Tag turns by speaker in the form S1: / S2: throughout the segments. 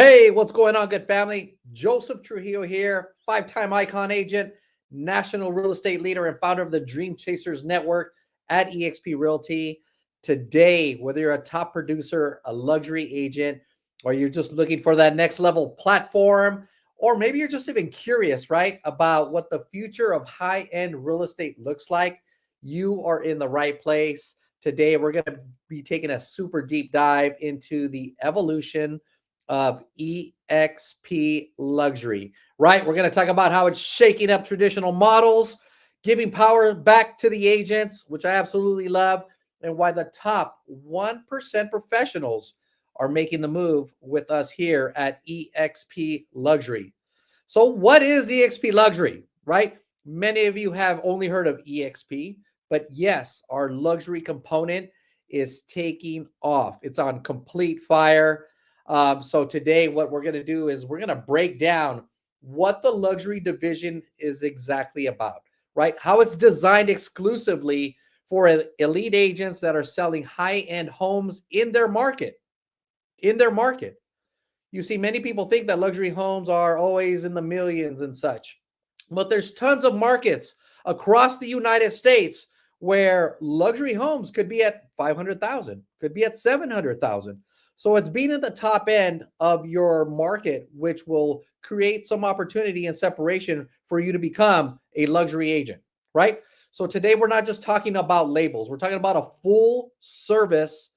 S1: Hey, what's going on, good family? Joseph Trujillo here, five-time icon agent, national real estate leader, and founder of the Dream Chasers Network at eXp Realty. Today, whether you're a top producer, a luxury agent, or you're just looking for that next level platform, or maybe you're just even curious, right, about what the future of high-end real estate looks like, you are in the right place. Today, we're going to be taking a super deep dive into the evolution of eXp luxury, right? We're going to talk about how it's shaking up traditional models, giving power back to the agents, which I absolutely love, and why the top 1% professionals are making the move with us here at eXp luxury. So what is eXp luxury, right? Many of you have only heard of eXp, but yes, our luxury component is taking off. It's on complete fire. So today what we're going to do is we're going to break down what the luxury division is exactly about, right? How it's designed exclusively for elite agents that are selling high-end homes in their market. You see, many people think that luxury homes are always in the millions and such, but there's tons of markets across the United States where luxury homes could be at 500,000, could be at 700,000. So it's being at the top end of your market, which will create some opportunity and separation for you to become a luxury agent, right? So today we're not just talking about labels. We're talking about a full service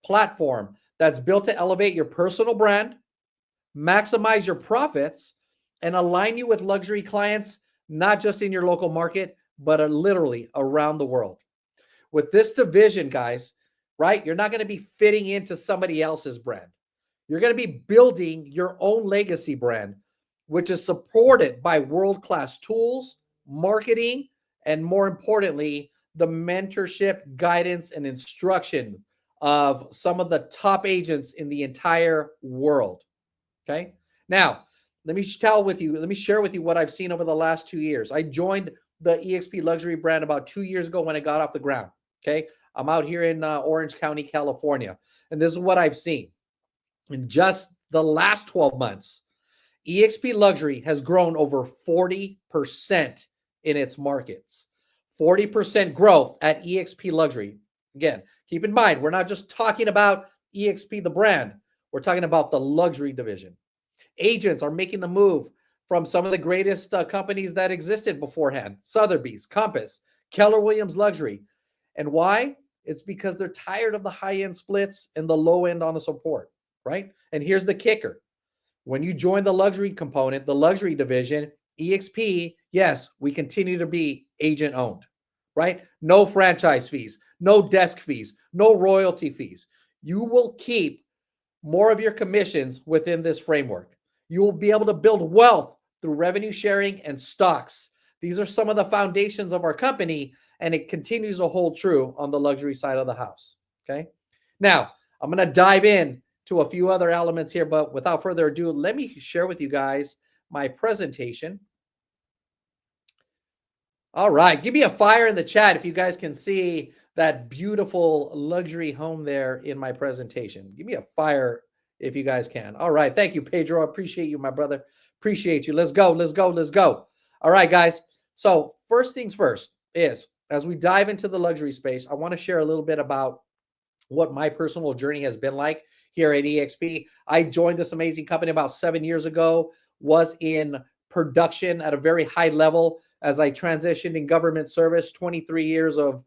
S1: platform that's built to elevate your personal brand, maximize your profits, and align you with luxury clients, not just in your local market, but literally around the world. With this division, guys, right, you're not going to be fitting into somebody else's brand. You're going to be building your own legacy brand, which is supported by world-class tools, marketing, and more importantly, the mentorship, guidance, and instruction of some of the top agents in the entire world. Okay. Now, let me share with you what I've seen over the last 2 years. I joined the eXp luxury brand about 2 years ago when it got off the ground. Okay. I'm out here in Orange County, California, and this is what I've seen. In just the last 12 months, eXp luxury has grown over 40% in its markets. 40% growth at eXp luxury. Again, keep in mind, we're not just talking about eXp, the brand. We're talking about the luxury division. Agents are making the move from some of the greatest companies that existed beforehand: Sotheby's, Compass, Keller Williams Luxury. And why? It's because they're tired of the high-end splits and the low end on the support, right? And here's the kicker. When you join the luxury component, the luxury division, eXp, yes, we continue to be agent-owned, right? No franchise fees, no desk fees, no royalty fees. You will keep more of your commissions within this framework. You will be able to build wealth through revenue sharing and stocks. These are some of the foundations of our company, and it continues to hold true on the luxury side of the house. Okay. Now, I'm going to dive in to a few other elements here, but without further ado, let me share with you guys my presentation. All right. Give me a fire in the chat if you guys can see that beautiful luxury home there in my presentation. Give me a fire if you guys can. All right. Thank you, Pedro. I appreciate you, my brother. Appreciate you. Let's go. Let's go. Let's go. All right, guys. So first things first is, as we dive into the luxury space, I want to share a little bit about what my personal journey has been like here at eXp. I joined this amazing company about 7 years ago, was in production at a very high level as I transitioned in government service, 23 years of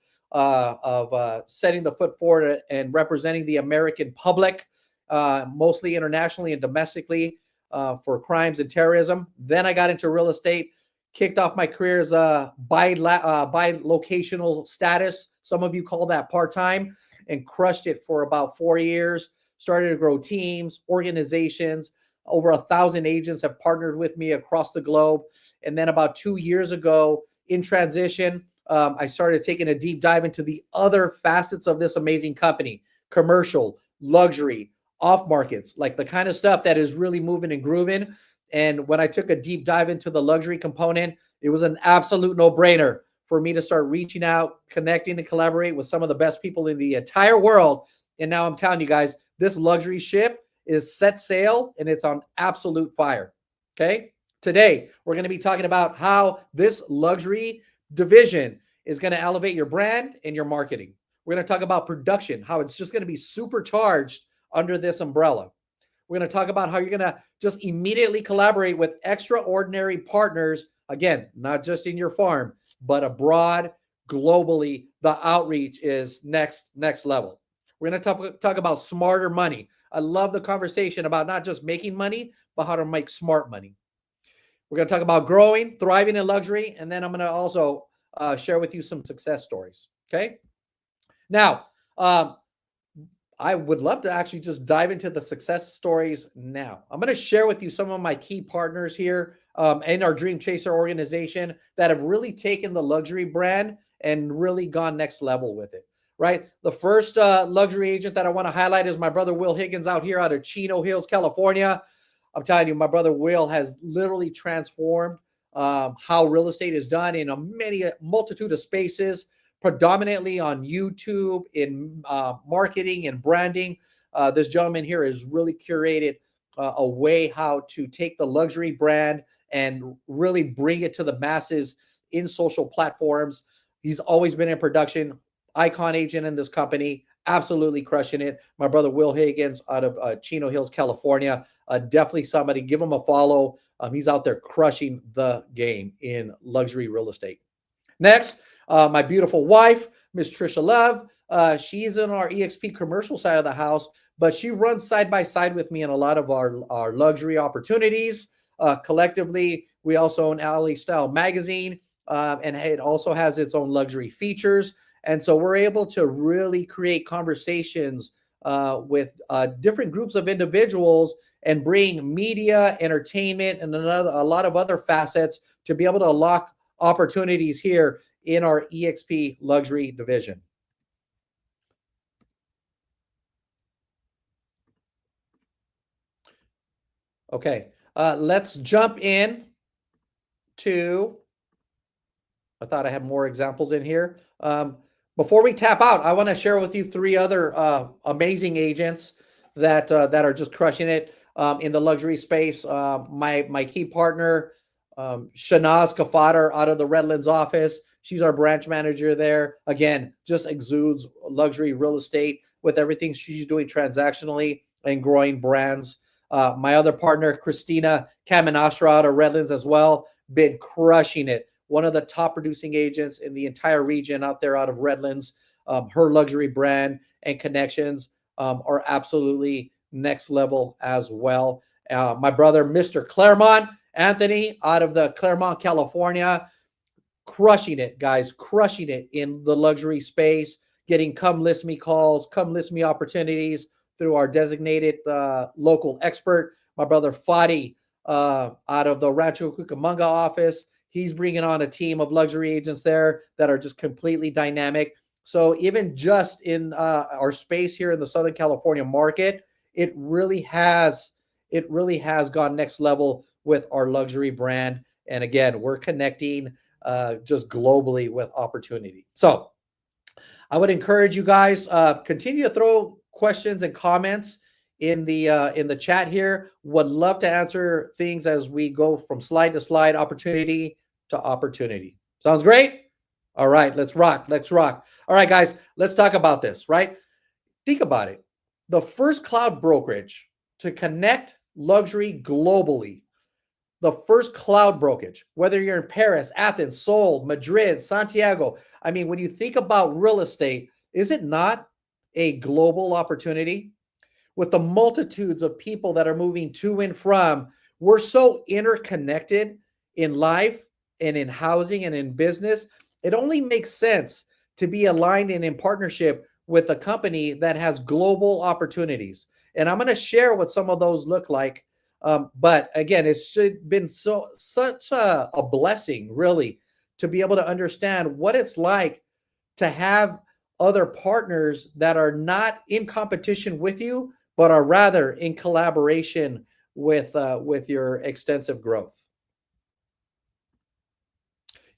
S1: setting the foot forward and representing the American public, mostly internationally and domestically, for crimes and terrorism. Then I got into real estate, kicked off my career as a bi-locational status. Some of you call that part-time, and crushed it for about 4 years. Started to grow teams, organizations. Over 1,000 agents have partnered with me across the globe. And then about 2 years ago, in transition, I started taking a deep dive into the other facets of this amazing company: commercial, luxury, off markets, like the kind of stuff that is really moving and grooving. And when I took a deep dive into the luxury component, it was an absolute no-brainer for me to start reaching out, connecting, and collaborate with some of the best people in the entire world. And now I'm telling you guys, this luxury ship is set sail and it's on absolute fire. Okay. Today, we're going to be talking about how this luxury division is going to elevate your brand and your marketing. We're going to talk about production, how it's just going to be supercharged under this umbrella. We're going to talk about how you're going to just immediately collaborate with extraordinary partners. Again, not just in your farm, but abroad, globally. The outreach is next level. We're going to talk about smarter money. I love the conversation about not just making money, but how to make smart money. We're going to talk about growing, thriving in luxury, and then I'm going to also share with you some success stories. Okay. Now, I would love to actually just dive into the success stories now. I'm going to share with you some of my key partners here in our Dream Chaser organization that have really taken the luxury brand and really gone next level with it, right? The first luxury agent that I want to highlight is my brother Will Higgins out here out of Chino Hills, California. I'm telling you, my brother Will has literally transformed how real estate is done in a multitude of spaces, predominantly on YouTube, in marketing and branding. This gentleman here has really curated a way how to take the luxury brand and really bring it to the masses in social platforms. He's always been in production, icon agent in this company, absolutely crushing it. My brother Will Higgins out of Chino Hills, California. Definitely somebody, give him a follow. He's out there crushing the game in luxury real estate. Next, my beautiful wife, Miss Trisha Love. She's in our eXp commercial side of the house, but she runs side by side with me in a lot of our luxury opportunities. Collectively, we also own Alley Style Magazine, and it also has its own luxury features. And so we're able to really create conversations with different groups of individuals and bring media, entertainment, and a lot of other facets to be able to unlock opportunities here in our eXp luxury division. Okay, let's jump in to, I thought I had more examples in here. Before we tap out, I want to share with you three other amazing agents that are just crushing it in the luxury space. My key partner, Shanaz Kafater out of the Redlands office. She's our branch manager there. Again, just exudes luxury real estate with everything she's doing transactionally and growing brands. My other partner, Christina Caminastra out of Redlands as well, been crushing it. One of the top producing agents in the entire region out there out of Redlands. Her luxury brand and connections are absolutely next level as well. My brother, Mr. Claremont, Anthony, out of the Claremont, California, crushing it, guys, crushing it in the luxury space, getting come list me calls, come list me opportunities through our designated local expert. My brother Fadi out of the Rancho Cucamonga office. He's bringing on a team of luxury agents there that are just completely dynamic. So even just in our space here in the Southern California market, it really has gone next level with our luxury brand. And again, we're connecting just globally with opportunity. So I would encourage you guys continue to throw questions and comments in the chat here. Would love to answer things as we go from slide to slide, opportunity to opportunity. Sounds great? All right, let's rock. Let's rock. All right, guys, let's talk about this, right? Think about it. The first cloud brokerage to connect luxury globally, the first cloud brokerage, whether you're in Paris, Athens, Seoul, Madrid, Santiago. I mean, when you think about real estate, is it not a global opportunity? With the multitudes of people that are moving to and from, we're so interconnected in life and in housing and in business. It only makes sense to be aligned and in partnership with a company that has global opportunities. And I'm going to share what some of those look like. But again, it's been such a blessing, really, to be able to understand what it's like to have other partners that are not in competition with you, but are rather in collaboration with your extensive growth.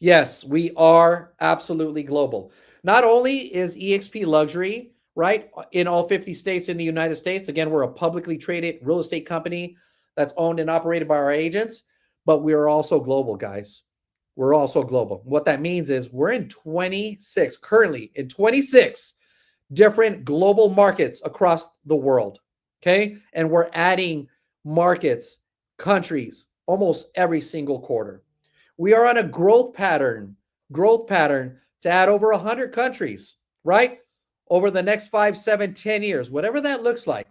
S1: Yes, we are absolutely global. Not only is eXp Luxury right? In all 50 states in the United States. Again, we're a publicly traded real estate company that's owned and operated by our agents, but we're also global, guys. We're also global. What that means is we're in 26, currently in 26 different global markets across the world. Okay. And we're adding markets, countries, almost every single quarter. We are on a growth pattern to add over 100 countries, right? Over the next 5, 7, 10 years, whatever that looks like.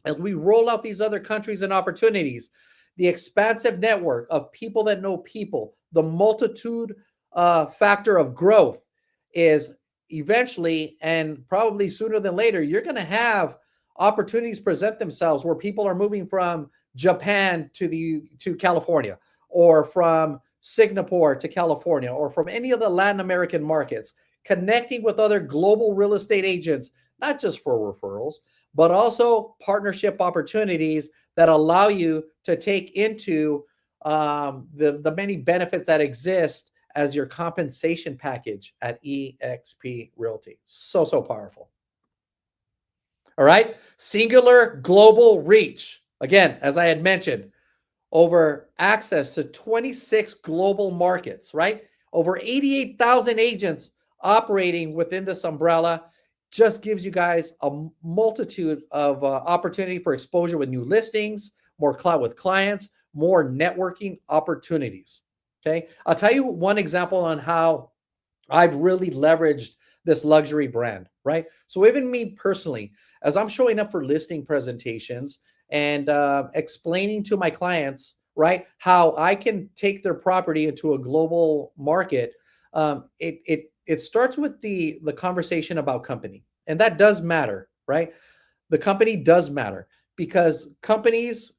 S1: As we roll out these other countries and opportunities, the expansive network of people that know people, the multitude factor of growth is eventually and probably sooner than later, you're going to have opportunities present themselves where people are moving from Japan to California, or from Singapore to California, or from any of the Latin American markets, connecting with other global real estate agents, not just for referrals, but also partnership opportunities that allow you to take into the many benefits that exist as your compensation package at eXp Realty. So, so powerful. All right. Singular global reach. Again, as I had mentioned, over access to 26 global markets, right? Over 88,000 agents operating within this umbrella just gives you guys a multitude of opportunity for exposure with new listings, more clout with clients, more networking opportunities. Okay. I'll tell you one example on how I've really leveraged this luxury brand, right? So even me personally, as I'm showing up for listing presentations and explaining to my clients, right, how I can take their property into a global market, it starts with the conversation about company, and that does matter, right? The company does matter because companies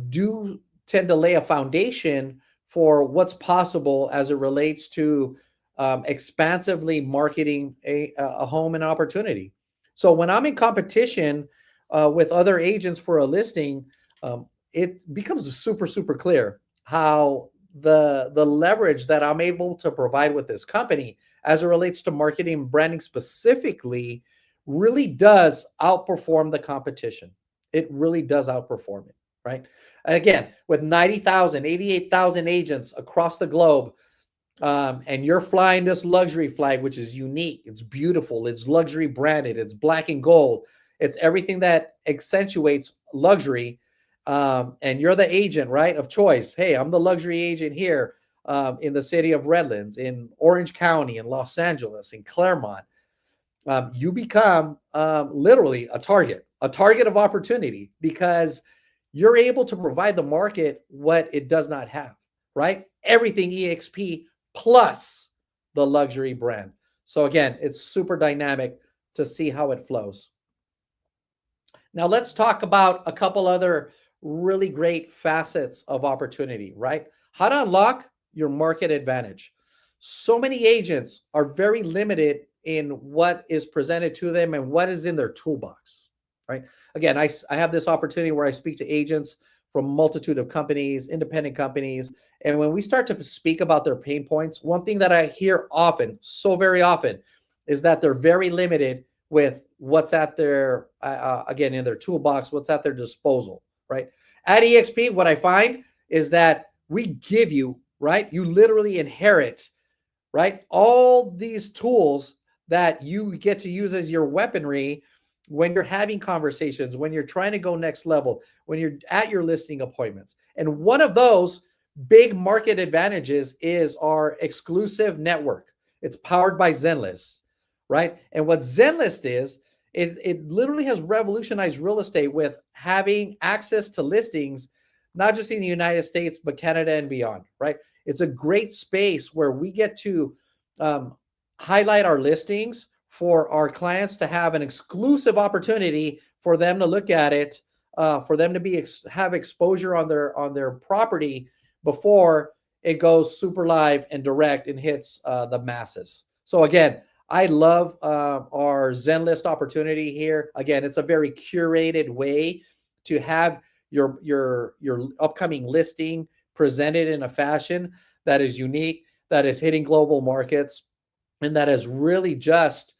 S1: do tend to lay a foundation for what's possible as it relates to expansively marketing a home and opportunity. So when I'm in competition with other agents for a listing, it becomes super, super clear how the leverage that I'm able to provide with this company as it relates to marketing and branding specifically really does outperform the competition. It really does outperform it, right? And again, with 90,000, 88,000 agents across the globe, and you're flying this luxury flag, which is unique, it's beautiful, it's luxury branded, it's black and gold, it's everything that accentuates luxury. And you're the agent, right, of choice. Hey, I'm the luxury agent here in the city of Redlands, in Orange County, in Los Angeles, in Claremont. You become literally a target of opportunity because you're able to provide the market what it does not have, right? Everything EXP plus the luxury brand. So again, it's super dynamic to see how it flows. Now let's talk about a couple other really great facets of opportunity, right? How to unlock your market advantage. So many agents are very limited in what is presented to them and what is in their toolbox, right? Again, I have this opportunity where I speak to agents from a multitude of companies, independent companies. And when we start to speak about their pain points, one thing that I hear often, so very often, is that they're very limited with what's at their, again, in their toolbox, what's at their disposal, right? At eXp, what I find is that we give you, right? You literally inherit, right? All these tools that you get to use as your weaponry when you're having conversations, when you're trying to go next level, when you're at your listing appointments. And one of those big market advantages is our exclusive network. It's powered by Zenlist, right? And what Zenlist is, it literally has revolutionized real estate with having access to listings, not just in the United States, but Canada and beyond, right? It's a great space where we get to highlight our listings for our clients to have an exclusive opportunity for them to look at it, for them to have exposure on their property before it goes super live and direct and hits the masses. So again, I love our Zenlist opportunity here. Again, it's a very curated way to have your upcoming listing presented in a fashion that is unique, that is hitting global markets, and that is really just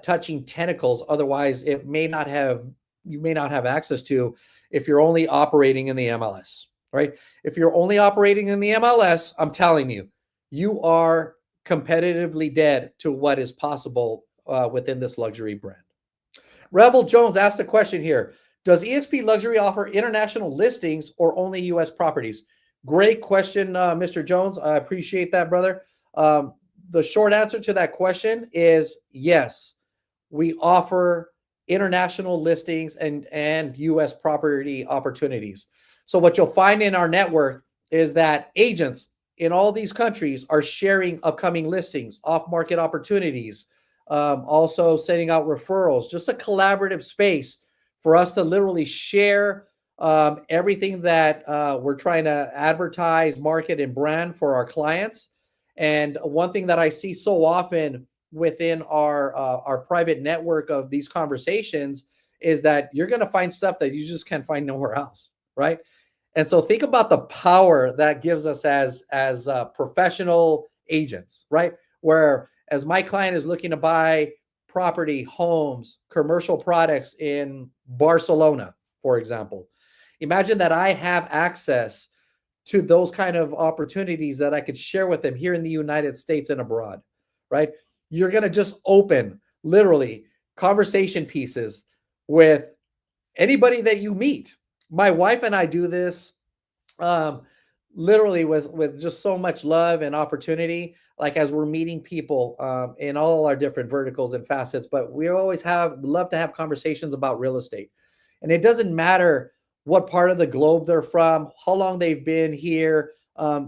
S1: touching tentacles. Otherwise, you may not have access to if you're only operating in the MLS, right? If you're only operating in the MLS, I'm telling you, you are competitively dead to what is possible within this luxury brand. Revel Jones asked a question here. Does eXp Luxury offer international listings or only US properties? Great question, Mr. Jones. I appreciate that, brother. The short answer to that question is yes. We offer international listings and US property opportunities. So what you'll find in our network is that agents in all these countries are sharing upcoming listings, off-market opportunities, also sending out referrals, just a collaborative space for us to literally share everything that we're trying to advertise, market, and brand for our clients. And one thing that I see so often within our private network of these conversations is that you're going to find stuff that you just can't find nowhere else, right? And so think about the power that gives us as professional agents, right? Where as my client is looking to buy property, homes, commercial products in Barcelona, for example, imagine that I have access to those kind of opportunities that I could share with them here in the United States and abroad, right? You're going to just open literally conversation pieces with anybody that you meet. My wife and I do this um, literally with just so much love and opportunity. Like as we're meeting people in all our different verticals and facets, but we always love to have conversations about real estate, and it doesn't matter what part of the globe they're from, how long they've been here.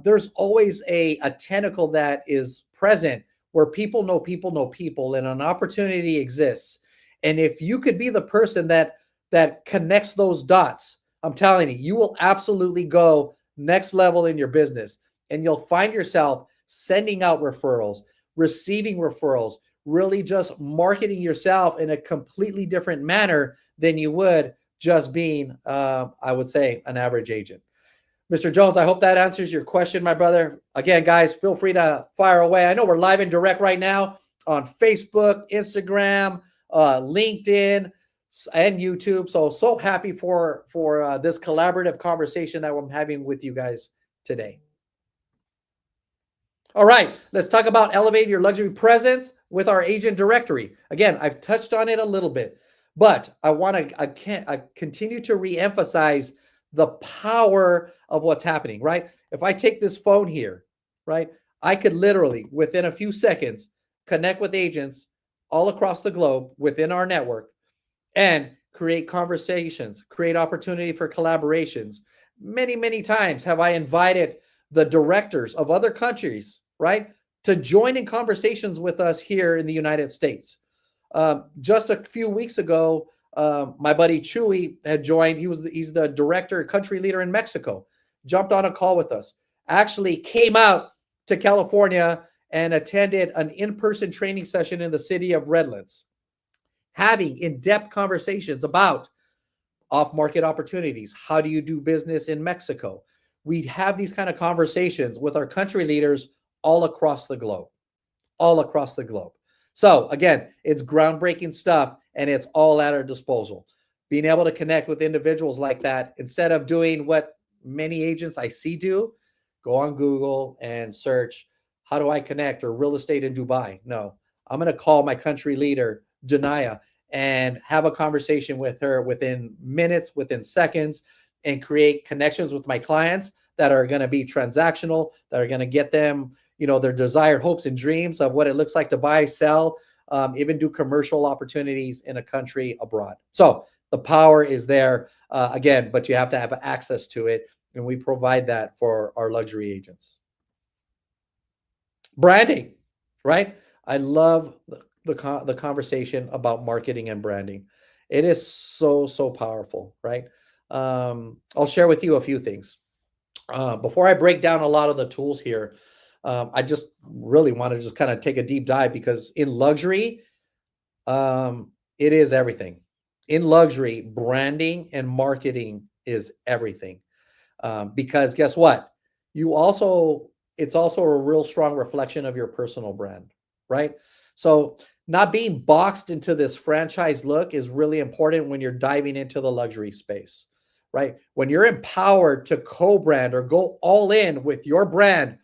S1: There's always a tentacle that is present where people know people, and an opportunity exists. And if you could be the person that connects those dots, I'm telling you, you will absolutely go next level in your business, and you'll find yourself sending out referrals, receiving referrals, really just marketing yourself in a completely different manner than you would just being, I would say, an average agent. Mr. Jones, I hope that answers your question, my brother. Again, guys, feel free to fire away. I know we're live and direct right now on Facebook, Instagram, LinkedIn, and YouTube. So happy for this collaborative conversation that I'm having with you guys today. All right, let's talk about elevating your luxury presence with our agent directory. Again, I've touched on it a little bit, but I want to continue to reemphasize the power of what's happening, right? If I take this phone here, right, I could literally, within a few seconds, connect with agents all across the globe within our network and create conversations, create opportunity for collaborations. Many, many times have I invited the directors of other countries, right, to join in conversations with us here in the United States. Just a few weeks ago, my buddy Chewy had joined. He's the director, country leader in Mexico. Jumped on a call with us. Actually came out to California and attended an in-person training session in the city of Redlands, having in-depth conversations about off-market opportunities. How do you do business in Mexico? We have these kind of conversations with our country leaders all across the globe, all across the globe. So again, it's groundbreaking stuff, and it's all at our disposal. Being able to connect with individuals like that, instead of doing what many agents I see do, go on Google and search, how do I connect, or real estate in Dubai? No, I'm going to call my country leader, Janaya, and have a conversation with her within minutes, within seconds, and create connections with my clients that are going to be transactional, that are going to get them, their desired hopes and dreams of what it looks like to buy, sell, even do commercial opportunities in a country abroad. So the power is there again, but you have to have access to it, and we provide that for our luxury agents. Branding, right? I love the conversation about marketing and branding. It is so powerful, right? I'll share with you a few things. Before I break down a lot of the tools here, I just really want to just kind of take a deep dive, because in luxury, it is everything. In luxury, branding and marketing is everything. Because guess what? It's also a real strong reflection of your personal brand, right? So not being boxed into this franchise look is really important when you're diving into the luxury space, right? When you're empowered to co-brand or go all in with your brand,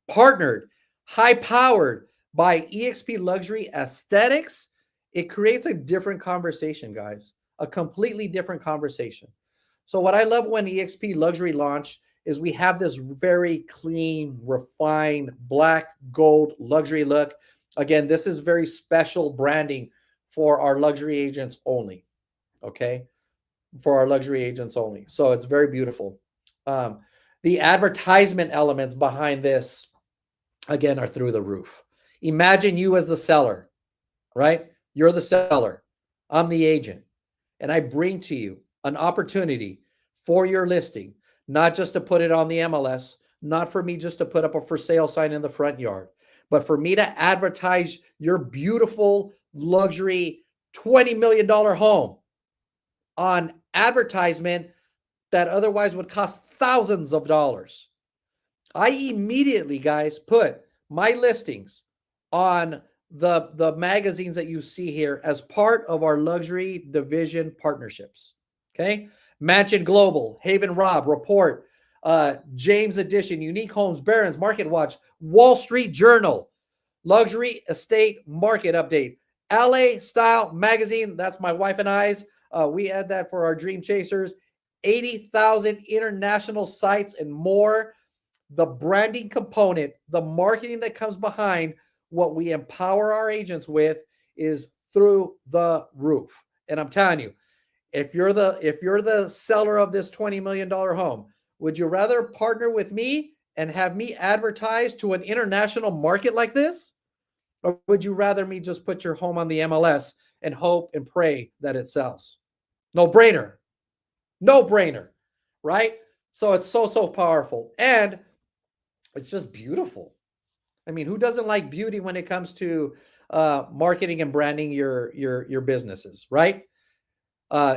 S1: partnered, high powered by eXp luxury aesthetics, it creates a different conversation, guys, a completely different conversation. So what I love when eXp luxury launched is we have this very clean, refined black gold luxury look. Again, this is very special branding for our luxury agents only. Okay, for our luxury agents only. So it's very beautiful. Um, the advertisement elements behind this, again, are through the roof. Imagine you as the seller, right? You're the seller. I'm the agent. And I bring to you an opportunity for your listing, not just to put it on the MLS, not for me just to put up a for sale sign in the front yard, but for me to advertise your beautiful luxury $20 million home on advertisement that otherwise would cost thousands of dollars. I immediately, guys, put my listings on the magazines that you see here as part of our luxury division partnerships. Okay, Mansion Global, Haven Rob, Report, James Edition, Unique Homes, Barron's, Market Watch, Wall Street Journal, Luxury Estate Market Update, LA Style Magazine. That's my wife and I's. We add that for our Dream Chasers. 80,000 international sites and more. The branding component, the marketing that comes behind what we empower our agents with is through the roof. And I'm telling you, if you're the seller of this $20 million home, would you rather partner with me and have me advertise to an international market like this? Or would you rather me just put your home on the MLS and hope and pray that it sells? No brainer. No brainer, right? So it's so powerful. And it's just beautiful. I mean, who doesn't like beauty when it comes to marketing and branding your businesses, right?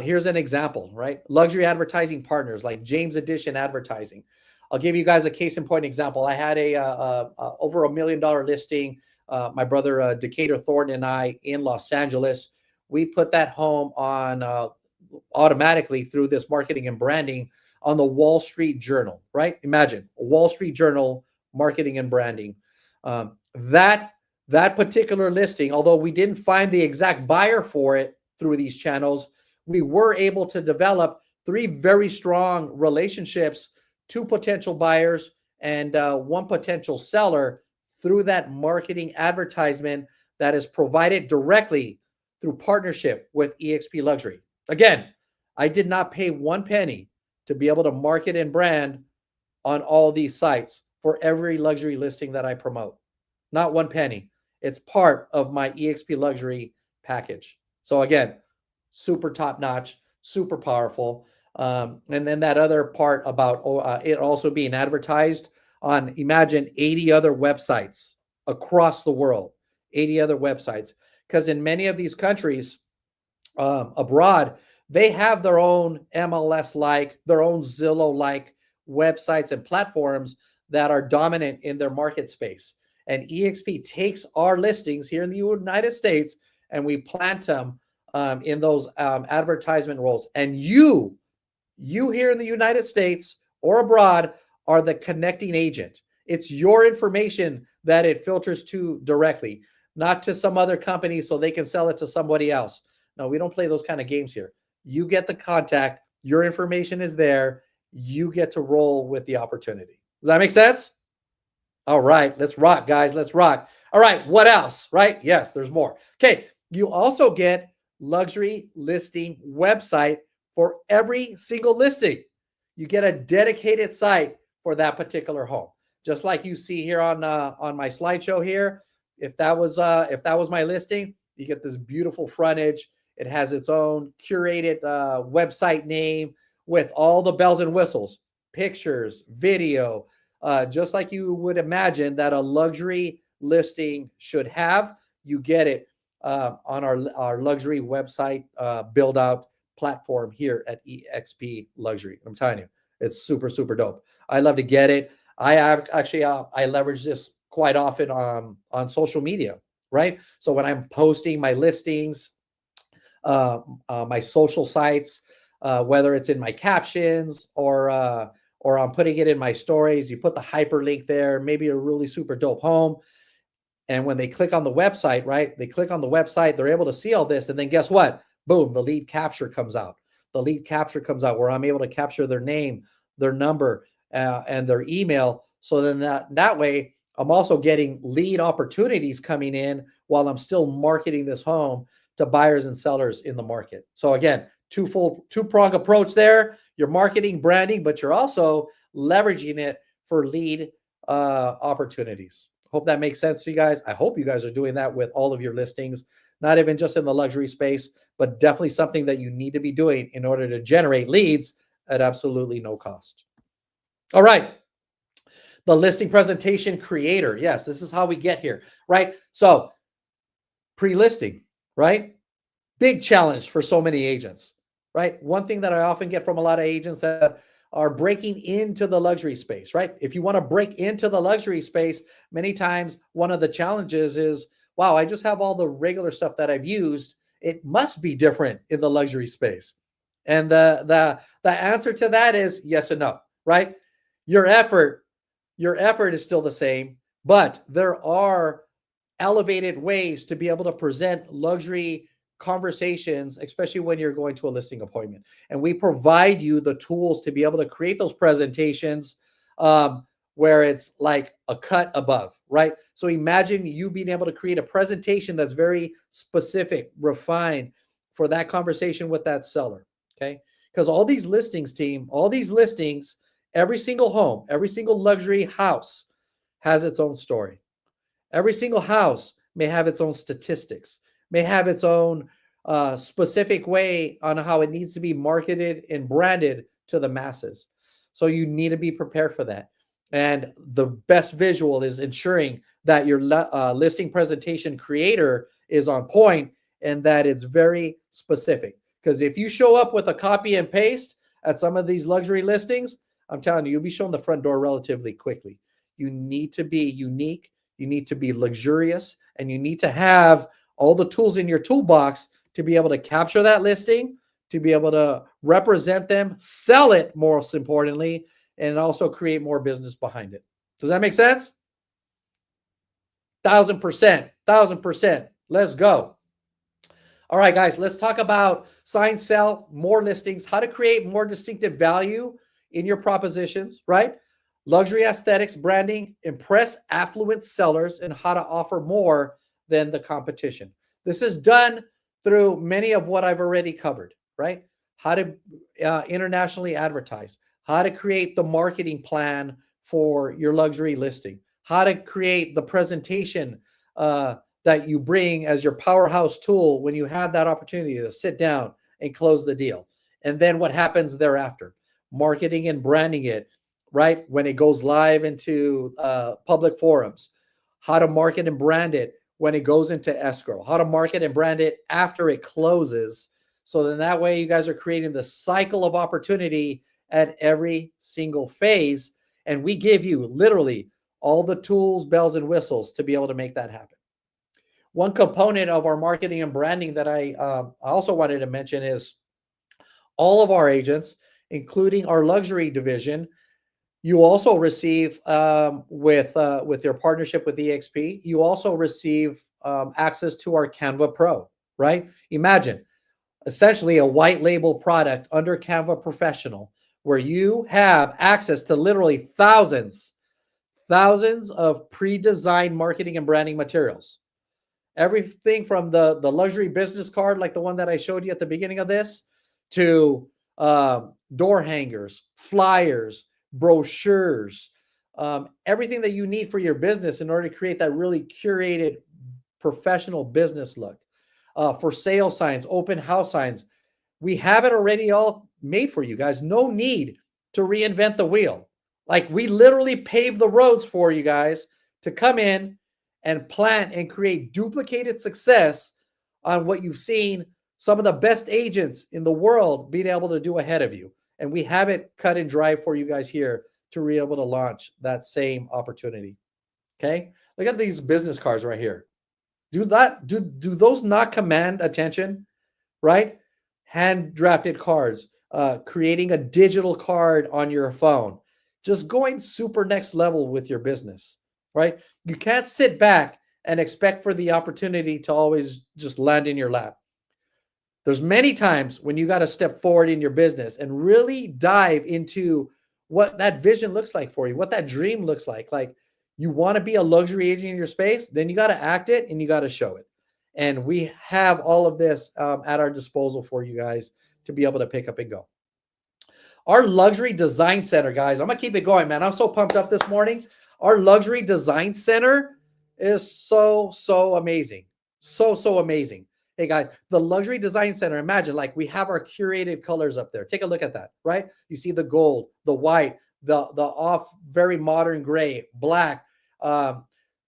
S1: Here's an example, right? Luxury advertising partners like James Edition Advertising. I'll give you guys a case in point example. I had a over $1 million listing. My brother Decatur Thornton and I in Los Angeles. We put that home on automatically through this marketing and branding on the Wall Street Journal, right? Imagine a Wall Street Journal marketing and branding. That particular listing, although we didn't find the exact buyer for it through these channels, we were able to develop 3 very strong relationships, 2 potential buyers and 1 potential seller through that marketing advertisement that is provided directly through partnership with eXp Luxury. Again, I did not pay 1 penny to be able to market and brand on all these sites for every luxury listing that I promote. Not 1 penny. It's part of my eXp Luxury package. So again, super top notch, super powerful. And then that other part about it also being advertised on, imagine 80 other websites across the world, 80 other websites. Because in many of these countries abroad, they have their own MLS-like, their own Zillow-like websites and platforms that are dominant in their market space. And eXp takes our listings here in the United States and we plant them in those advertisement roles. And you here in the United States or abroad are the connecting agent. It's your information that it filters to directly, not to some other company so they can sell it to somebody else. No, we don't play those kind of games here. You get the contact, your information is there, you get to roll with the opportunity. Does that make sense? All right, let's rock, guys. Let's rock. All right, what else? Right? Yes, there's more. Okay, you also get luxury listing website for every single listing. You get a dedicated site for that particular home. Just like you see here on my slideshow here. If that was my listing, you get this beautiful frontage. It has its own curated website name with all the bells and whistles, pictures, video, just like you would imagine that a luxury listing should have. You get it on our luxury website build out platform here at eXp Luxury. I'm telling you, it's super dope. I love to get it. I leverage this quite often on social media. right? So when I'm posting my listings, my social sites, whether it's in my captions or I'm putting it in my stories, you put the hyperlink there, maybe a really super dope home. And when they click on the website, right, they click on the website, they're able to see all this. And then guess what? Boom, the lead capture comes out. The lead capture comes out where I'm able to capture their name, their number, and their email. So then that way, I'm also getting lead opportunities coming in while I'm still marketing this home to buyers and sellers in the market. So again, two-prong approach there. You're marketing, branding, but you're also leveraging it for lead opportunities. Hope that makes sense to you guys. I hope you guys are doing that with all of your listings, not even just in the luxury space, but definitely something that you need to be doing in order to generate leads at absolutely no cost. All right. The listing presentation creator. Yes, this is how we get here, right? So pre-listing, right? Big challenge for so many agents, right? One thing that I often get from a lot of agents that are breaking into the luxury space, right? If you want to break into the luxury space, many times one of the challenges is, wow, I just have all the regular stuff that I've used. It must be different in the luxury space. And the answer to that is yes and no, right? Your effort, your effort is still the same, but there are elevated ways to be able to present luxury conversations, especially when you're going to a listing appointment. And we provide you the tools to be able to create those presentations where it's like a cut above, right? So imagine you being able to create a presentation that's very specific, refined for that conversation with that seller, okay? Because all these listings, team, all these listings, every single home, every single luxury house has its own story. Every single house may have its own statistics, may have its own specific way on how it needs to be marketed and branded to the masses. So you need to be prepared for that. And the best visual is ensuring that your listing presentation creator is on point and that it's very specific. Because if you show up with a copy and paste at some of these luxury listings, I'm telling you, you'll be shown the front door relatively quickly. You need to be unique, you need to be luxurious, and you need to have all the tools in your toolbox to be able to capture that listing, to be able to represent them, sell it, most importantly, and also create more business behind it. Does that make sense? 1,000%, 1,000%. Let's go. All right, guys, let's talk about sign, sell, more listings, how to create more distinctive value in your propositions, right? Luxury aesthetics, branding, impress affluent sellers, and how to offer more than the competition. This is done through many of what I've already covered, right? How to internationally advertise, how to create the marketing plan for your luxury listing, how to create the presentation that you bring as your powerhouse tool when you have that opportunity to sit down and close the deal. And then what happens thereafter? Marketing and branding it, right? When it goes live into public forums, how to market and brand it when it goes into escrow, how to market and brand it after it closes. So then that way you guys are creating the cycle of opportunity at every single phase. And we give you literally all the tools, bells, and whistles to be able to make that happen. One component of our marketing and branding that I also wanted to mention is all of our agents, including our luxury division, you also receive with your partnership with eXp, you also receive access to our Canva Pro, right? Imagine essentially a white label product under Canva Professional where you have access to literally thousands of pre-designed marketing and branding materials. Everything from the luxury business card, like the one that I showed you at the beginning of this, to door hangers, flyers, brochures, everything that you need for your business in order to create that really curated professional business look. For sale signs, open house signs, we have it already all made for you guys. No need to reinvent the wheel. Like we literally pave the roads for you guys to come in and plan and create duplicated success on what you've seen some of the best agents in the world being able to do ahead of you. And we have it cut and dry for you guys here to be able to launch that same opportunity. Okay. Look at these business cards right here. Do those not command attention, right? Hand drafted cards, creating a digital card on your phone, just going super next level with your business, right? You can't sit back and expect for the opportunity to always just land in your lap. There's many times when you got to step forward in your business and really dive into what that vision looks like for you, what that dream looks like. Like, you want to be a luxury agent in your space, then you got to act it and you got to show it. And we have all of this at our disposal for you guys to be able to pick up and go. Our luxury design center, guys, I'm going to keep it going, man. I'm so pumped up this morning. Our luxury design center is so amazing. So amazing. Hey, guys, the luxury design center, imagine like we have our curated colors up there. Take a look at that, right? You see the gold, the white, the off very modern gray, black.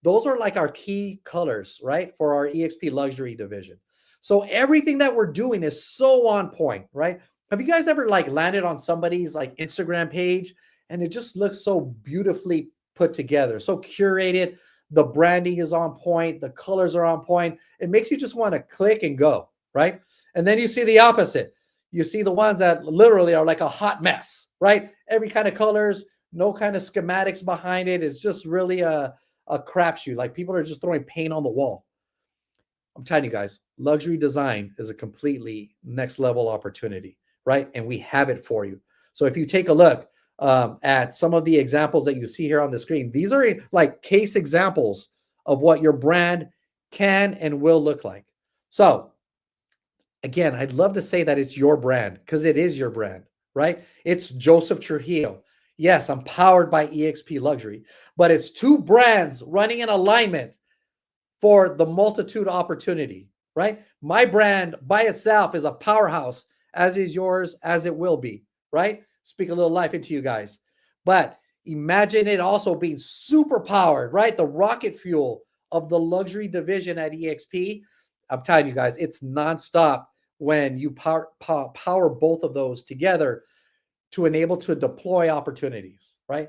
S1: Those are like our key colors, right? For our eXp luxury division. So everything that we're doing is so on point, right? Have you guys ever like landed on somebody's like Instagram page and it just looks so beautifully put together, so curated? The branding is on point, the colors are on point. It makes you just want to click and go, right? And then you see the opposite. You see the ones that literally are like a hot mess, right? Every kind of colors, no kind of schematics behind it. It's just really a crapshoot. Like, people are just throwing paint on the wall. I'm telling you guys, luxury design is a completely next level opportunity, right? And we have it for you. So if you take a look at some of the examples that you see here on the screen, these are like case examples of what your brand can and will look like. So again, I'd love to say that it's your brand, because it is your brand, right? It's Joseph Trujillo. Yes, I'm powered by eXp Luxury, but it's two brands running in alignment for the multitude opportunity, right? My brand by itself is a powerhouse, as is yours, as it will be, right? Speak a little life into you guys. But imagine it also being super powered, right? The rocket fuel of the luxury division at eXp. I'm telling you guys, it's nonstop when you power both of those together to enable to deploy opportunities, right?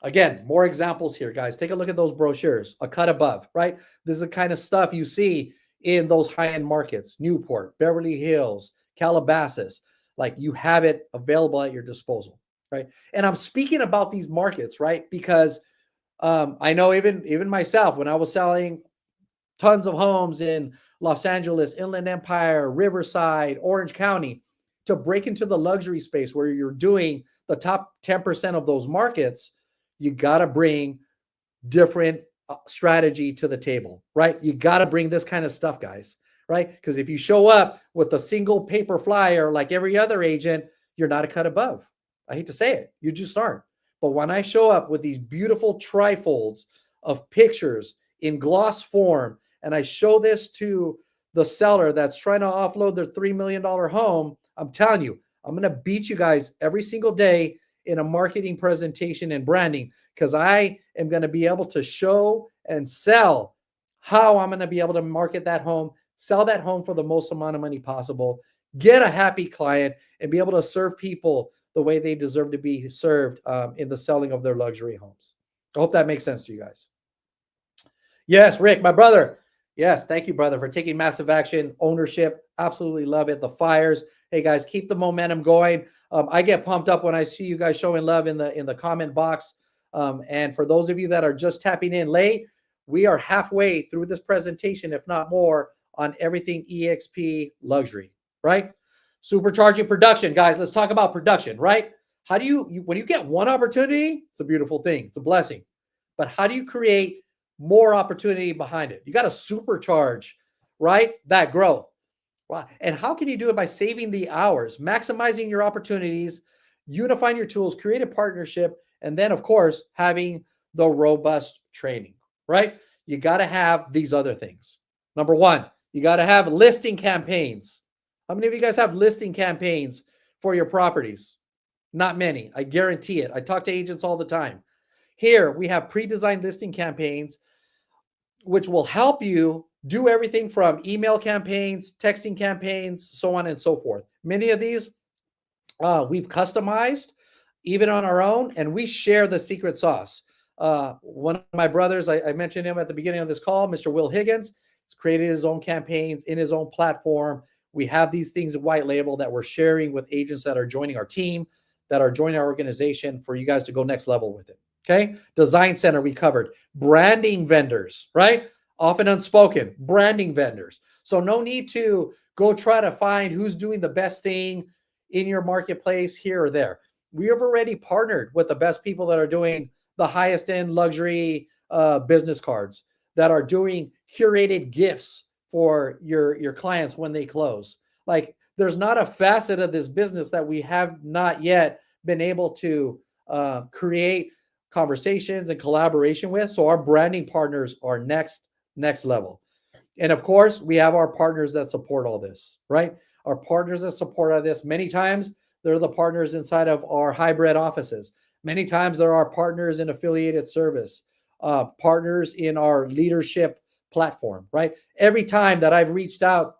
S1: Again, more examples here, guys. Take a look at those brochures, a cut above, right? This is the kind of stuff you see in those high-end markets, Newport, Beverly Hills, Calabasas. Like, you have it available at your disposal, right? And I'm speaking about these markets, right? Because I know even myself, when I was selling tons of homes in Los Angeles, Inland Empire, Riverside, Orange County, to break into the luxury space where you're doing the top 10% of those markets, you got to bring different strategy to the table, right? You got to bring this kind of stuff, guys, right? Because if you show up with a single paper flyer like every other agent, you're not a cut above. I hate to say it, you just aren't. But when I show up with these beautiful trifolds of pictures in gloss form, and I show this to the seller that's trying to offload their $3 million home, I'm telling you, I'm going to beat you guys every single day in a marketing presentation and branding, because I am going to be able to show and sell how I'm going to be able to market that home, sell that home for the most amount of money possible, get a happy client, and be able to serve people the way they deserve to be served in the selling of their luxury homes. I hope that makes sense to you guys. Yes, Rick, my brother. Yes, thank you, brother, for taking massive action, ownership. Absolutely love it. The fires. Hey, guys, keep the momentum going. I get pumped up when I see you guys showing love in the comment box. And for those of you that are just tapping in late, we are halfway through this presentation, if not more, on everything eXp luxury, right? Supercharging production, guys. Let's talk about production, right? How do you when you get one opportunity, it's a beautiful thing. It's a blessing. But how do you create more opportunity behind it? You got to supercharge, right? That growth. Wow. And how can you do it? By saving the hours, maximizing your opportunities, unifying your tools, create a partnership, and then, of course, having the robust training, right? You got to have these other things. Number one, you got to have listing campaigns. How many of you guys have listing campaigns for your properties? Not many. I guarantee it. I talk to agents all the time. Here, we have pre-designed listing campaigns, which will help you do everything from email campaigns, texting campaigns, so on and so forth. Many of these we've customized even on our own, and we share the secret sauce. One of my brothers, I mentioned him at the beginning of this call, Mr. Will Higgins. He's created his own campaigns in his own platform. We have these things of white label that we're sharing with agents that are joining our team, that are joining our organization for you guys to go next level with it. Okay. Design center, we covered. Branding vendors, right? Often unspoken, branding vendors. So no need to go try to find who's doing the best thing in your marketplace here or there. We have already partnered with the best people that are doing the highest end luxury business cards, that are doing curated gifts for your clients when they close. Like, there's not a facet of this business that we have not yet been able to create conversations and collaboration with. So our branding partners are next level. And of course, we have our partners that support all this, right? Our partners that support all this, many times they're the partners inside of our hybrid offices. Many times there are partners in affiliated service, partners in our leadership platform, right? Every time that I've reached out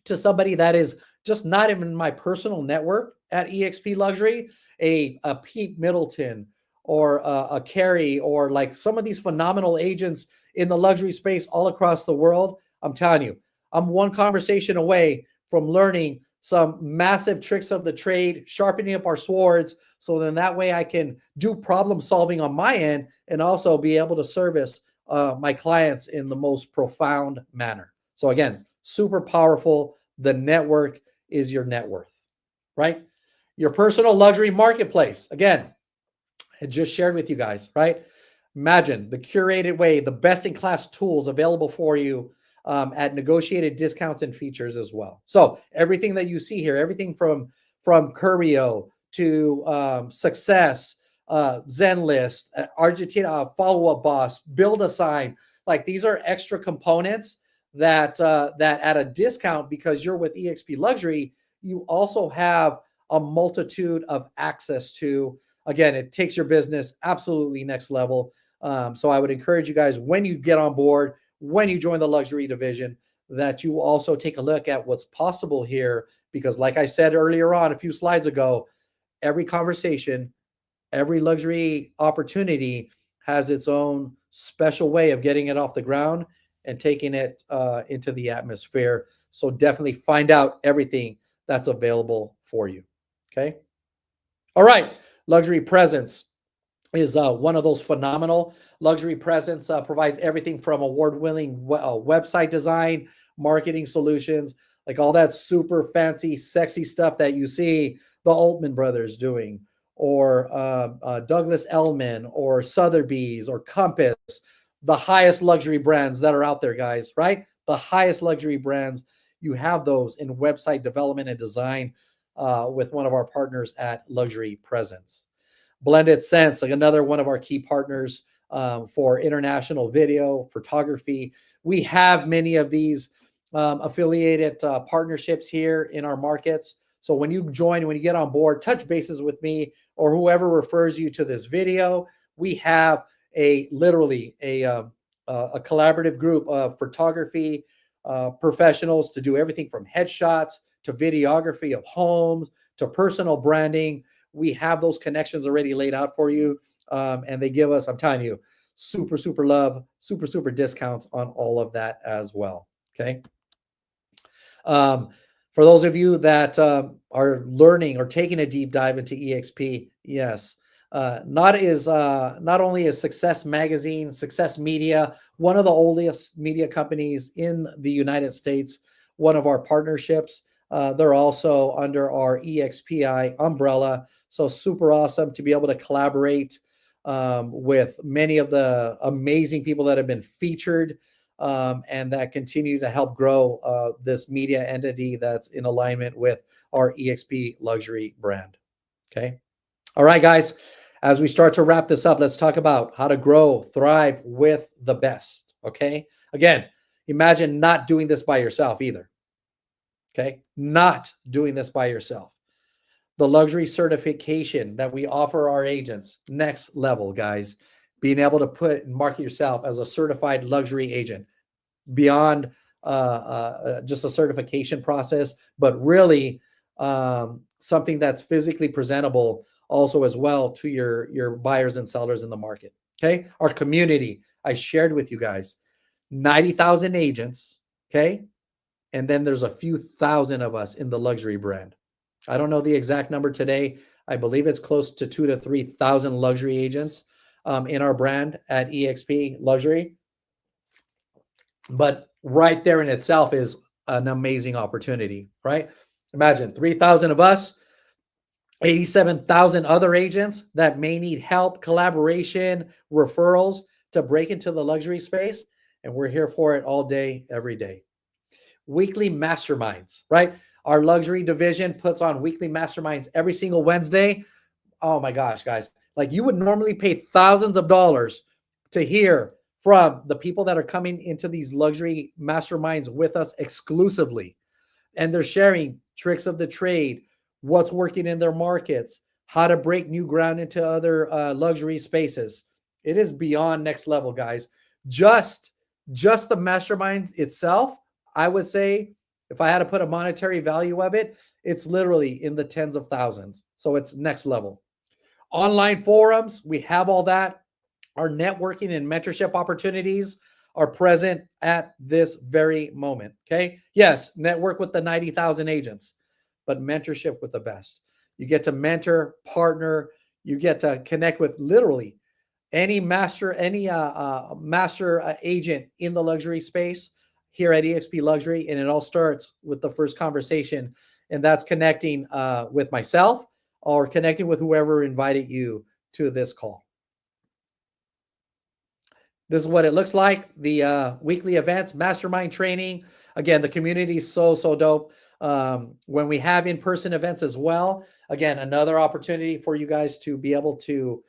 S1: to somebody that is just not even my personal network at eXp Luxury, a Pete Middleton or a Carrie, or like some of these phenomenal agents in the luxury space all across the world, I'm telling you, I'm one conversation away from learning some massive tricks of the trade, sharpening up our swords, so then that way I can do problem solving on my end and also be able to service my clients in the most profound manner. So again, super powerful. The network is your net worth, right? Your personal luxury marketplace. Again, I just shared with you guys, right? Imagine the curated way, the best in class tools available for you at negotiated discounts and features as well. So everything that you see here, everything from Curio to Success, Zenlist, Argentina, Follow Up Boss, Build a Sign, like these are extra components that that at a discount, because you're with eXp Luxury, you also have a multitude of access to. Again, it takes your business absolutely next level. So I would encourage you guys, when you get on board, when you join the luxury division, that you also take a look at what's possible here. Because like I said earlier on, a few slides ago, every conversation, every luxury opportunity has its own special way of getting it off the ground and taking it into the atmosphere. So definitely find out everything that's available for you. Okay. All right. Luxury Presence is one of those phenomenal. Luxury Presence provides everything from award-winning website design, marketing solutions, like all that super fancy, sexy stuff that you see the Altman brothers doing, or Douglas Elliman, or Sotheby's, or Compass, the highest luxury brands that are out there, guys, right? The highest luxury brands, you have those in website development and design with one of our partners at Luxury Presence. Blended Sense, like another one of our key partners for international video photography. We have many of these affiliated partnerships here in our markets. So when you join, when you get on board, touch bases with me or whoever refers you to this video. We have literally a collaborative group of photography professionals to do everything from headshots to videography of homes to personal branding. We have those connections already laid out for you. And they give us, I'm telling you, super, super love, super, super discounts on all of that as well. Okay. For those of you that are learning or taking a deep dive into eXp, yes, not only is Success Magazine, Success Media, one of the oldest media companies in the United States, one of our partnerships. They're also under our EXPI umbrella. So super awesome to be able to collaborate with many of the amazing people that have been featured and that continue to help grow this media entity that's in alignment with our eXp Luxury brand. Okay. All right, guys. As we start to wrap this up, let's talk about how to grow, thrive with the best. Okay. Again, imagine not doing this by yourself either. Okay. Not doing this by yourself. The luxury certification that we offer our agents, next level, guys. Being able to put and market yourself as a certified luxury agent beyond just a certification process, but really something that's physically presentable also as well to your buyers and sellers in the market. Okay. Our community, I shared with you guys, 90,000 agents Okay. And then there's a few thousand of us in the luxury brand. I don't know the exact number today. I believe it's close to 2,000 to 3,000 luxury agents in our brand at eXp Luxury. But right there in itself is an amazing opportunity, right? Imagine 3,000 of us, 87,000 other agents that may need help, collaboration, referrals to break into the luxury space. And we're here for it all day, every day. Weekly masterminds, right? Our luxury division puts on weekly masterminds every single Wednesday. Oh my gosh, guys. Like you would normally pay thousands of dollars to hear from the people that are coming into these luxury masterminds with us exclusively. And they're sharing tricks of the trade, what's working in their markets, how to break new ground into other luxury spaces. It is beyond next level, guys. Just just the mastermind itself, I would say, if I had to put a monetary value of it, it's literally in the tens of thousands. So it's next level. Online forums, we have all that. Our networking and mentorship opportunities are present at this very moment. Okay. Yes, network with the 90,000 agents, but mentorship with the best. You get to mentor, partner, you get to connect with literally any master agent in the luxury space here at eXp Luxury. And it all starts with the first conversation, and that's connecting with myself or connecting with whoever invited you to this call. This is what it looks like. The weekly events, mastermind training. Again, the community is so dope. When we have in-person events as well, again, another opportunity for you guys to be able to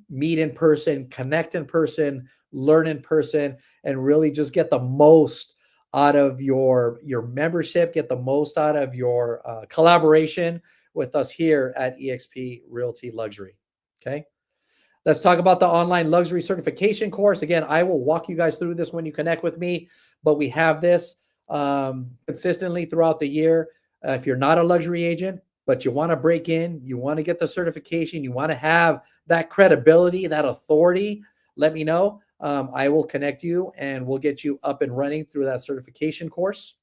S1: meet in person, connect in person, learn in person, and really just get the most out of your membership, get the most out of your collaboration with us here at eXp Realty Luxury. Okay. Let's talk about the online luxury certification course. Again, I will walk you guys through this when you connect with me, but we have this consistently throughout the year. If you're not a luxury agent, but you want to break in, you want to get the certification, you want to have that credibility, that authority, let me know. I will connect you and we'll get you up and running through that certification course.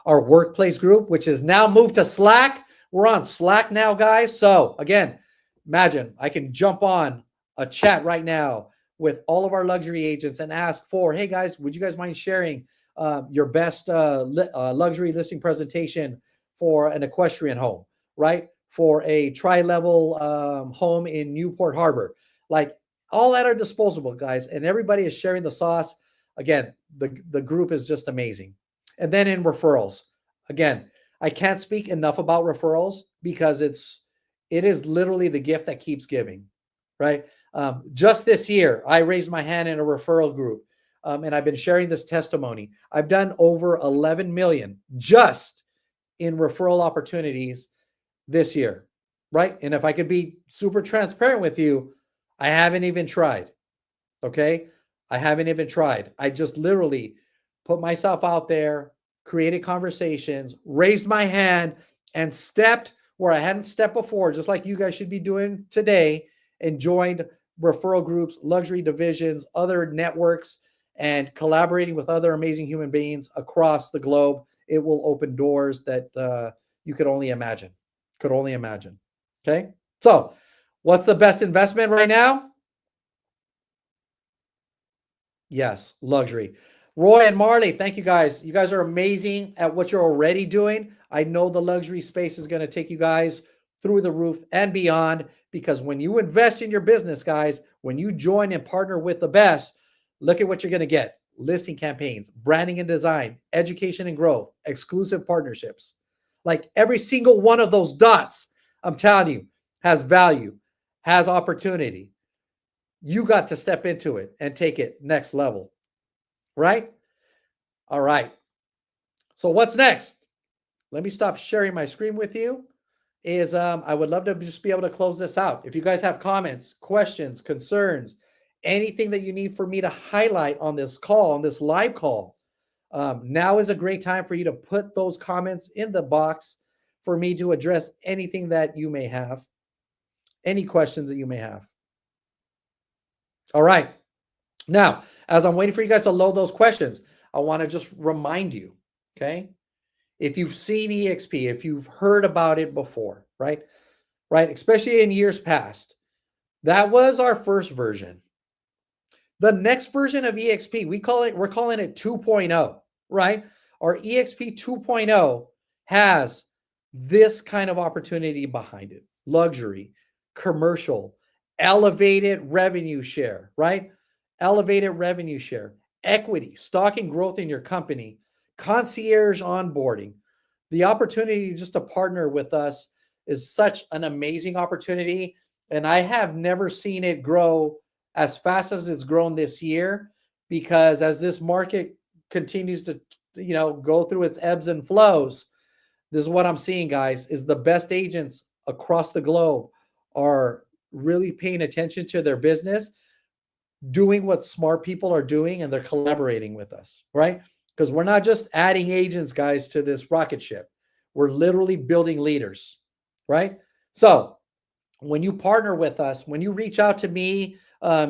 S1: Our workplace group, which is now moved to Slack. We're on Slack now, guys. So again, imagine I can jump on a chat right now with all of our luxury agents and ask for, hey guys, would you guys mind sharing your best luxury listing presentation for an equestrian home, right? For a tri-level home in Newport Harbor. Like all at our disposable, guys. And everybody is sharing the sauce. Again, the group is just amazing. And then in referrals, again, I can't speak enough about referrals because it is literally the gift that keeps giving, right? Just this year, I raised my hand in a referral group, and I've been sharing this testimony. I've done over 11 million just in referral opportunities this year, right? And if I could be super transparent with you, I haven't even tried, okay? I haven't even tried. I just literally put myself out there, created conversations, raised my hand, and stepped where I hadn't stepped before, just like you guys should be doing today, and joined referral groups, luxury divisions, other networks, and collaborating with other amazing human beings across the globe. It will open doors that you could only imagine. Could only imagine. Okay. So, what's the best investment right now? Yes, luxury. Roy and Marley, thank you guys. You guys are amazing at what you're already doing. I know the luxury space is going to take you guys through the roof and beyond, because when you invest in your business, guys, when you join and partner with the best, look at what you're going to get. Listing campaigns, branding and design, education and growth, exclusive partnerships. Like every single one of those dots, I'm telling you, has value, has opportunity. You got to step into it and take it next level, right? All right. So what's next? Let me stop sharing my screen with you. I would love to just be able to close this out. If you guys have comments, questions, concerns, anything that you need for me to highlight on this call, on this live call, now is a great time for you to put those comments in the box for me to address anything that you may have, any questions that you may have. All right. Now, as I'm waiting for you guys to load those questions, I want to just remind you, okay? If you've seen eXp, if you've heard about it before, right? Right, especially in years past, that was our first version. The next version of eXp, we're calling it 2.0, right? Our eXp 2.0 has this kind of opportunity behind it. Luxury, commercial, elevated revenue share, right? Elevated revenue share, equity, stock and growth in your company, concierge onboarding. The opportunity just to partner with us is such an amazing opportunity. And I have never seen it grow as fast as it's grown this year, because as this market continues to go through its ebbs and flows, this is what I'm seeing, guys, is the best agents across the globe are really paying attention to their business, doing what smart people are doing, and they're collaborating with us, right? Because we're not just adding agents, guys, to this rocket ship. We're literally building leaders, right? So when you partner with us, when you reach out to me,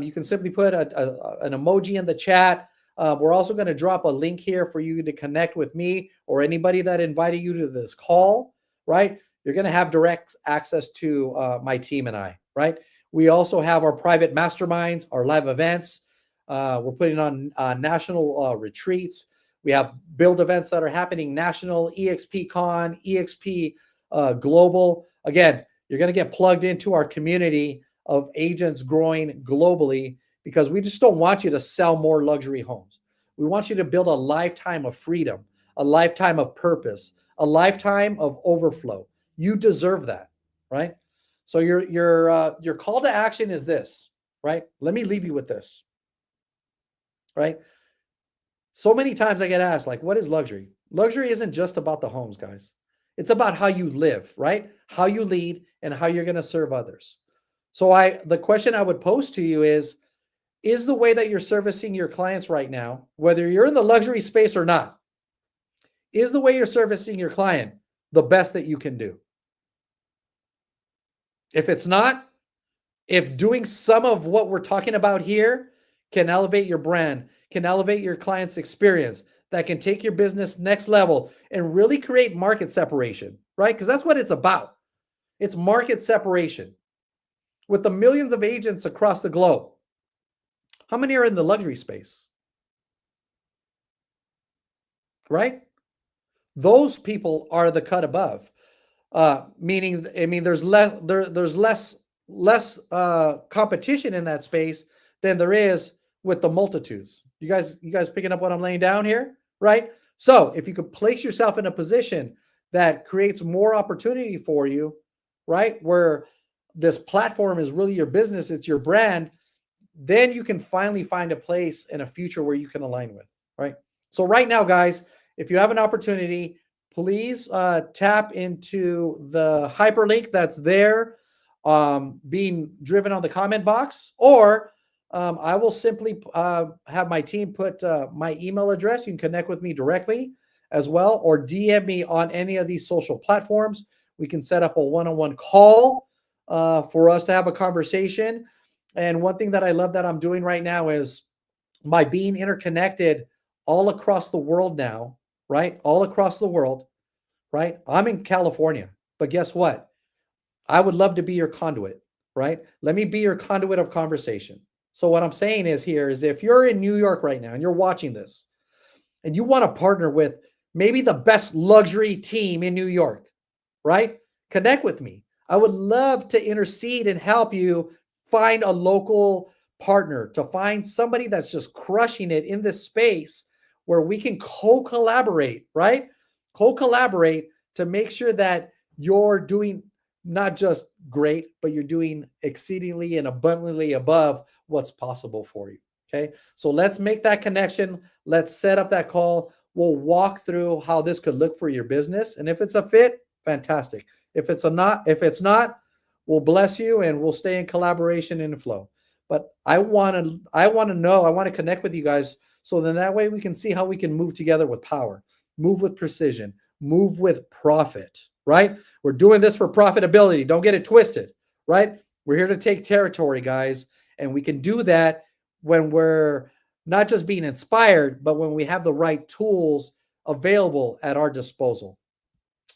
S1: you can simply put an emoji in the chat. We're also going to drop a link here for you to connect with me or anybody that invited you to this call, right? You're going to have direct access to my team and I, right? We also have our private masterminds, our live events. We're putting on national retreats. We have build events that are happening national, eXp Con, eXp Global. Again, you're going to get plugged into our community of agents growing globally, because we just don't want you to sell more luxury homes. We want you to build a lifetime of freedom, a lifetime of purpose, a lifetime of overflow. You deserve that, right? So your call to action is this, right? Let me leave you with this, right? So many times I get asked, like, what is luxury? Luxury isn't just about the homes, guys. It's about how you live, right? How you lead and how you're going to serve others. So the question I would pose to you is the way that you're servicing your clients right now, whether you're in the luxury space or not, is the way you're servicing your client the best that you can do? If it's not, if doing some of what we're talking about here can elevate your brand, can elevate your client's experience, that can take your business next level and really create market separation, right? Because that's what it's about. It's market separation. With the millions of agents across the globe, how many are in the luxury space? Right? Those people are the cut above. Meaning, I mean, there's less competition in that space than there is with the multitudes. You guys picking up what I'm laying down here, right? So if you could place yourself in a position that creates more opportunity for you, right, where this platform is really your business, it's your brand, then you can finally find a place in a future where you can align with, right? So right now, guys, if you have an opportunity, please tap into the hyperlink that's there being driven on the comment box, or I will simply have my team put my email address. You can connect with me directly as well, or DM me on any of these social platforms. We can set up a one-on-one call for us to have a conversation. And one thing that I love that I'm doing right now is by being interconnected all across the world now, right? All across the world, right? I'm in California, but guess what? I would love to be your conduit, right? Let me be your conduit of conversation. So what I'm saying is here is if you're in New York right now and you're watching this and you want to partner with maybe the best luxury team in New York, right? Connect with me. I would love to intercede and help you find a local partner, to find somebody that's just crushing it in this space where we can co-collaborate, right? Co-collaborate to make sure that you're doing not just great, but you're doing exceedingly and abundantly above what's possible for you. Okay. So let's make that connection. Let's set up that call. We'll walk through how this could look for your business. And if it's a fit, fantastic. If it's not, we'll bless you and we'll stay in collaboration and flow. But I want to connect with you guys so then that way we can see how we can move together with power, move with precision, move with profit, right? We're doing this for profitability. Don't get it twisted, right? We're here to take territory, guys. And we can do that when we're not just being inspired, but when we have the right tools available at our disposal.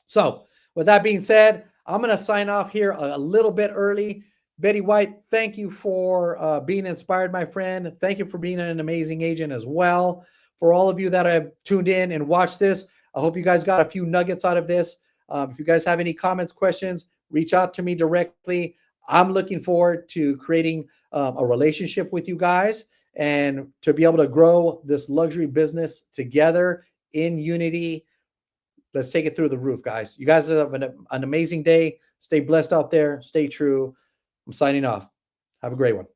S1: So, with that being said, I'm going to sign off here a little bit early. Betty White, thank you for being inspired, my friend. Thank you for being an amazing agent as well. For all of you that have tuned in and watched this, I hope you guys got a few nuggets out of this. If you guys have any comments, questions, reach out to me directly. I'm looking forward to creating a relationship with you guys and to be able to grow this luxury business together in unity. Let's take it through the roof, guys. You guys have an amazing day. Stay blessed out there. Stay true. I'm signing off. Have a great one.